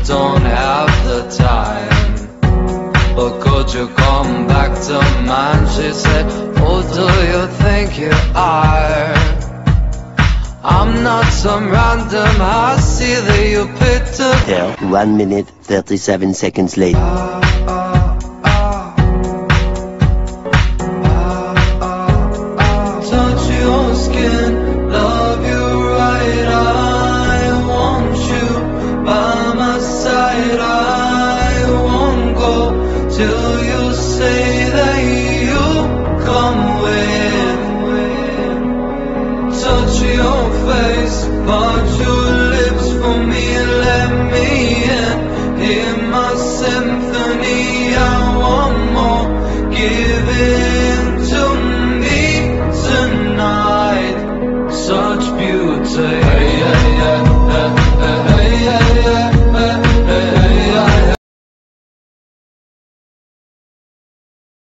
don't have the time, but could you come back to mine? She said, who do you think you are? I'm not some random hussy that you picked up. Here, 1 minute 37 seconds later. Touch your skin, love you right. I want you by my side. I won't go till you say